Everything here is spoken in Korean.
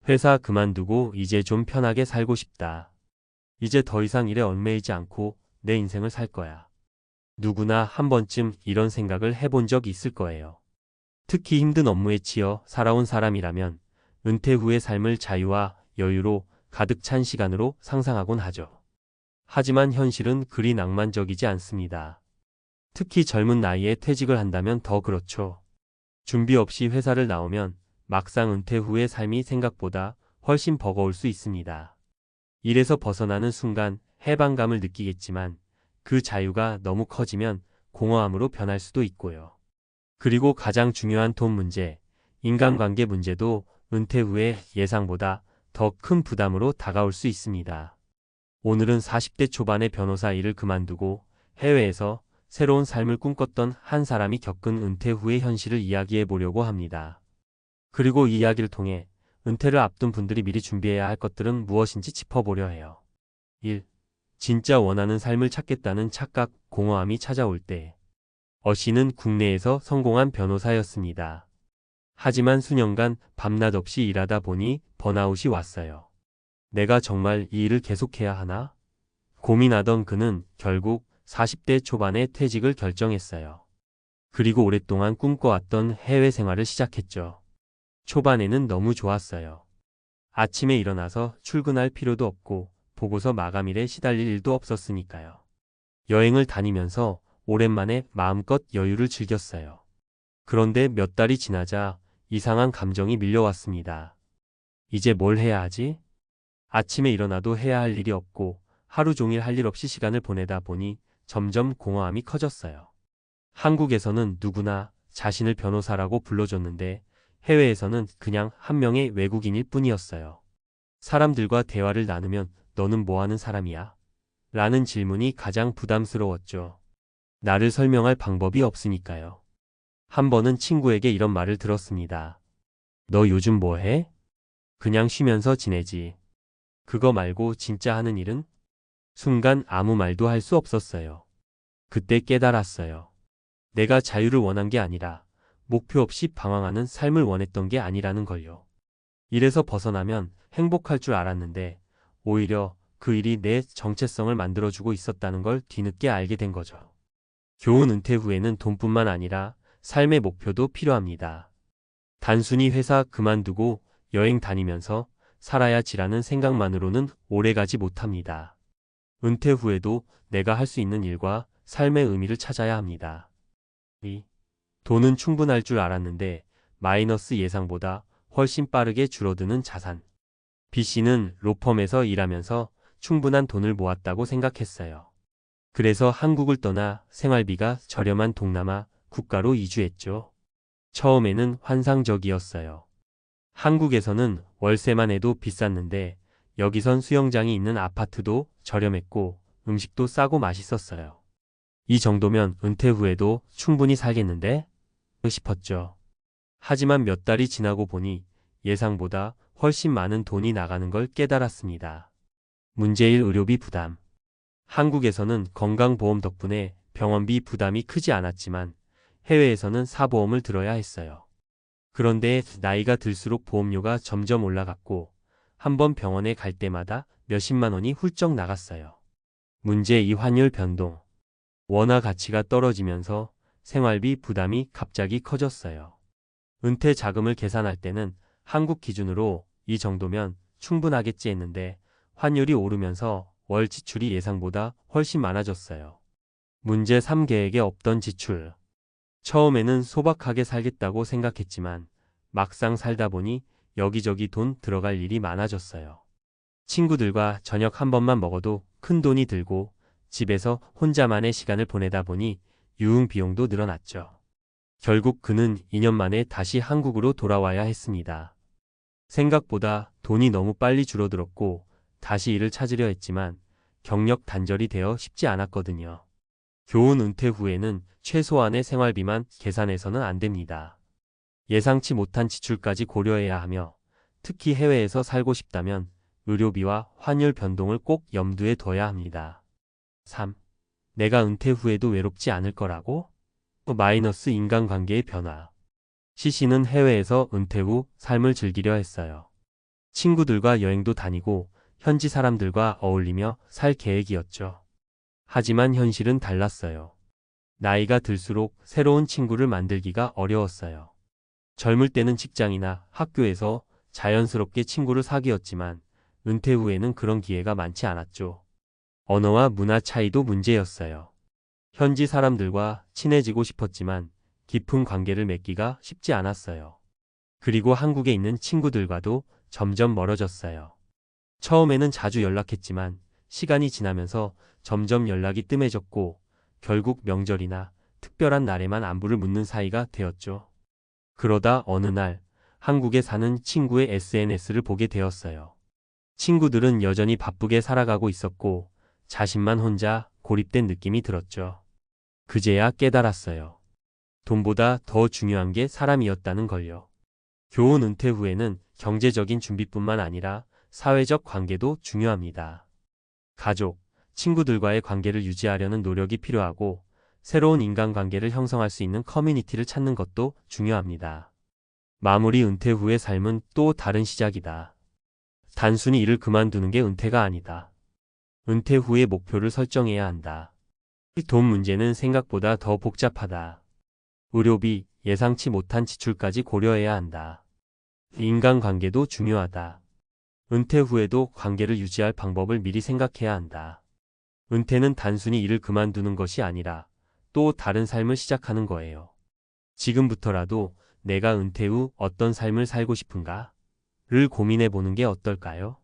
회사 그만두고 이제 좀 편하게 살고 싶다. 이제 더 이상 일에 얽매이지 않고 내 인생을 살 거야. 누구나 한 번쯤 이런 생각을 해본 적 있을 거예요. 특히 힘든 업무에 치여 살아온 사람이라면 은퇴 후의 삶을 자유와 여유로 가득 찬 시간으로 상상하곤 하죠. 하지만 현실은 그리 낭만적이지 않습니다. 특히 젊은 나이에 퇴직을 한다면 더 그렇죠. 준비 없이 회사를 나오면 막상 은퇴 후의 삶이 생각보다 훨씬 버거울 수 있습니다. 일에서 벗어나는 순간 해방감을 느끼겠지만 그 자유가 너무 커지면 공허함으로 변할 수도 있고요. 그리고 가장 중요한 돈 문제, 인간관계 문제도 은퇴 후에 예상보다 더 큰 부담으로 다가올 수 있습니다. 오늘은 40대 초반의 변호사 일을 그만두고 해외에서 새로운 삶을 꿈꿨던 한 사람이 겪은 은퇴 후의 현실을 이야기해 보려고 합니다. 그리고 이 이야기를 통해 은퇴를 앞둔 분들이 미리 준비해야 할 것들은 무엇인지 짚어보려 해요. 1. 진짜 원하는 삶을 찾겠다는 착각, 공허함이 찾아올 때. 어씨는 국내에서 성공한 변호사였습니다. 하지만 수년간 밤낮 없이 일하다 보니 번아웃이 왔어요. 내가 정말 이 일을 계속해야 하나? 고민하던 그는 결국 40대 초반에 퇴직을 결정했어요. 그리고 오랫동안 꿈꿔왔던 해외 생활을 시작했죠. 초반에는 너무 좋았어요. 아침에 일어나서 출근할 필요도 없고 보고서 마감일에 시달릴 일도 없었으니까요. 여행을 다니면서 오랜만에 마음껏 여유를 즐겼어요. 그런데 몇 달이 지나자 이상한 감정이 밀려왔습니다. 이제 뭘 해야 하지? 아침에 일어나도 해야 할 일이 없고 하루 종일 할 일 없이 시간을 보내다 보니 점점 공허함이 커졌어요. 한국에서는 누구나 자신을 변호사라고 불러줬는데 해외에서는 그냥 한 명의 외국인일 뿐이었어요. 사람들과 대화를 나누면 너는 뭐 하는 사람이야? 라는 질문이 가장 부담스러웠죠. 나를 설명할 방법이 없으니까요. 한 번은 친구에게 이런 말을 들었습니다. 너 요즘 뭐 해? 그냥 쉬면서 지내지. 그거 말고 진짜 하는 일은? 순간 아무 말도 할 수 없었어요. 그때 깨달았어요. 내가 자유를 원한 게 아니라 목표 없이 방황하는 삶을 원했던 게 아니라는 걸요. 일에서 벗어나면 행복할 줄 알았는데 오히려 그 일이 내 정체성을 만들어주고 있었다는 걸 뒤늦게 알게 된 거죠. 교훈 은퇴 후에는 돈뿐만 아니라 삶의 목표도 필요합니다. 단순히 회사 그만두고 여행 다니면서 살아야지라는 생각만으로는 오래가지 못합니다. 은퇴 후에도 내가 할 수 있는 일과 삶의 의미를 찾아야 합니다. 2. 돈은 충분할 줄 알았는데 마이너스 예상보다 훨씬 빠르게 줄어드는 자산. B씨는 로펌에서 일하면서 충분한 돈을 모았다고 생각했어요. 그래서 한국을 떠나 생활비가 저렴한 동남아 국가로 이주했죠. 처음에는 환상적이었어요. 한국에서는 월세만 해도 비쌌는데 여기선 수영장이 있는 아파트도 저렴했고 음식도 싸고 맛있었어요. 이 정도면 은퇴 후에도 충분히 살겠는데? 싶었죠. 하지만 몇 달이 지나고 보니 예상보다 훨씬 많은 돈이 나가는 걸 깨달았습니다. 문제 1. 의료비 부담. 한국에서는 건강보험 덕분에 병원비 부담이 크지 않았지만 해외에서는 사보험을 들어야 했어요. 그런데 나이가 들수록 보험료가 점점 올라갔고 한번 병원에 갈 때마다 몇십만 원이 훌쩍 나갔어요. 문제 2. 환율 변동. 원화 가치가 떨어지면서 생활비 부담이 갑자기 커졌어요. 은퇴 자금을 계산할 때는 한국 기준으로 이 정도면 충분하겠지 했는데 환율이 오르면서 월 지출이 예상보다 훨씬 많아졌어요. 문제 3. 계획에 없던 지출. 처음에는 소박하게 살겠다고 생각했지만 막상 살다 보니 여기저기 돈 들어갈 일이 많아졌어요. 친구들과 저녁 한 번만 먹어도 큰 돈이 들고 집에서 혼자만의 시간을 보내다 보니 유흥 비용도 늘어났죠. 결국 그는 2년 만에 다시 한국으로 돌아와야 했습니다. 생각보다 돈이 너무 빨리 줄어들었고 다시 일을 찾으려 했지만 경력 단절이 되어 쉽지 않았거든요. 교훈 은퇴 후에는 최소한의 생활비만 계산해서는 안 됩니다. 예상치 못한 지출까지 고려해야 하며 특히 해외에서 살고 싶다면 의료비와 환율 변동을 꼭 염두에 둬야 합니다. 3. 내가 은퇴 후에도 외롭지 않을 거라고? 마이너스 인간관계의 변화. CC는 해외에서 은퇴 후 삶을 즐기려 했어요. 친구들과 여행도 다니고 현지 사람들과 어울리며 살 계획이었죠. 하지만 현실은 달랐어요. 나이가 들수록 새로운 친구를 만들기가 어려웠어요. 젊을 때는 직장이나 학교에서 자연스럽게 친구를 사귀었지만 은퇴 후에는 그런 기회가 많지 않았죠. 언어와 문화 차이도 문제였어요. 현지 사람들과 친해지고 싶었지만 깊은 관계를 맺기가 쉽지 않았어요. 그리고 한국에 있는 친구들과도 점점 멀어졌어요. 처음에는 자주 연락했지만 시간이 지나면서 점점 연락이 뜸해졌고 결국 명절이나 특별한 날에만 안부를 묻는 사이가 되었죠. 그러다 어느 날 한국에 사는 친구의 SNS를 보게 되었어요. 친구들은 여전히 바쁘게 살아가고 있었고 자신만 혼자 고립된 느낌이 들었죠. 그제야 깨달았어요. 돈보다 더 중요한 게 사람이었다는 걸요. 교훈 은퇴 후에는 경제적인 준비뿐만 아니라 사회적 관계도 중요합니다. 가족, 친구들과의 관계를 유지하려는 노력이 필요하고 새로운 인간관계를 형성할 수 있는 커뮤니티를 찾는 것도 중요합니다. 마무리 은퇴 후의 삶은 또 다른 시작이다. 단순히 일을 그만두는 게 은퇴가 아니다. 은퇴 후의 목표를 설정해야 한다. 돈 문제는 생각보다 더 복잡하다. 의료비, 예상치 못한 지출까지 고려해야 한다. 인간관계도 중요하다. 은퇴 후에도 관계를 유지할 방법을 미리 생각해야 한다. 은퇴는 단순히 일을 그만두는 것이 아니라 또 다른 삶을 시작하는 거예요. 지금부터라도 내가 은퇴 후 어떤 삶을 살고 싶은가?를 고민해 보는 게 어떨까요?